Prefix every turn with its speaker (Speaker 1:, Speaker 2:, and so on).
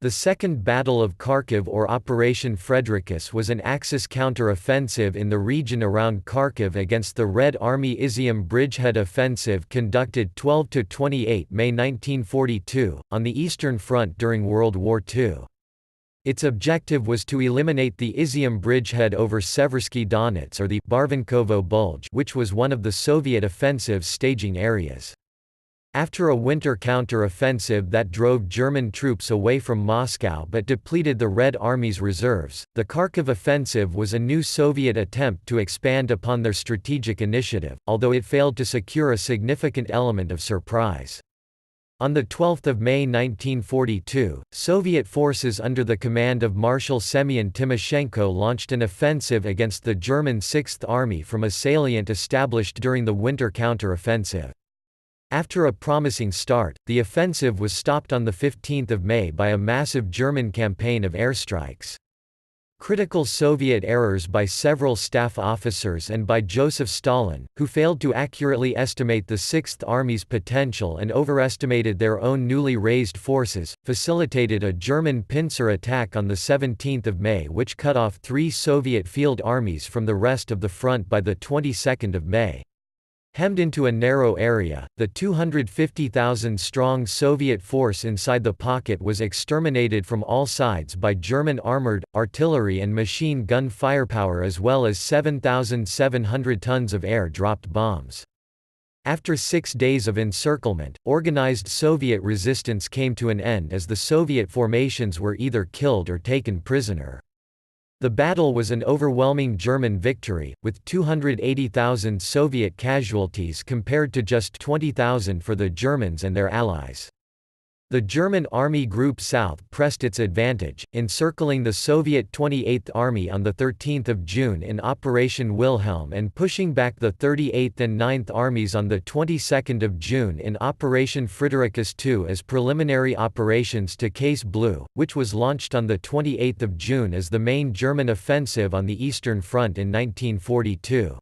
Speaker 1: The Second Battle of Kharkov or Operation Fredericus was an Axis counter-offensive in the region around Kharkov against the Red Army Izium bridgehead offensive conducted 12–28 May 1942, on the Eastern Front during World War II. Its objective was to eliminate the Izium bridgehead over Seversky Donets or the Barvenkovo bulge, which was one of the Soviet offensive's staging areas. After a winter counter-offensive that drove German troops away from Moscow but depleted the Red Army's reserves, the Kharkov offensive was a new Soviet attempt to expand upon their strategic initiative, although it failed to secure a significant element of surprise. On 12 May 1942, Soviet forces under the command of Marshal Semyon Timoshenko launched an offensive against the German Sixth Army from a salient established during the winter counter-offensive. After a promising start, the offensive was stopped on 15 May by a massive German campaign of airstrikes. Critical Soviet errors by several staff officers and by Joseph Stalin, who failed to accurately estimate the Sixth Army's potential and overestimated their own newly raised forces, facilitated a German pincer attack on 17 May which cut off 3 Soviet field armies from the rest of the front by the 22nd of May. Hemmed into a narrow area, the 250,000-strong Soviet force inside the pocket was exterminated from all sides by German armored, artillery and machine gun firepower as well as 7,700 tons of air-dropped bombs. After 6 days of encirclement, organized Soviet resistance came to an end as the Soviet formations were either killed or taken prisoner. The battle was an overwhelming German victory, with 280,000 Soviet casualties compared to just 20,000 for the Germans and their allies. The German Army Group South pressed its advantage, encircling the Soviet 28th Army on 13 June in Operation Wilhelm and pushing back the 38th and 9th Armies on 22 June in Operation Fridericus II as preliminary operations to Case Blue, which was launched on 28 June as the main German offensive on the Eastern Front in 1942.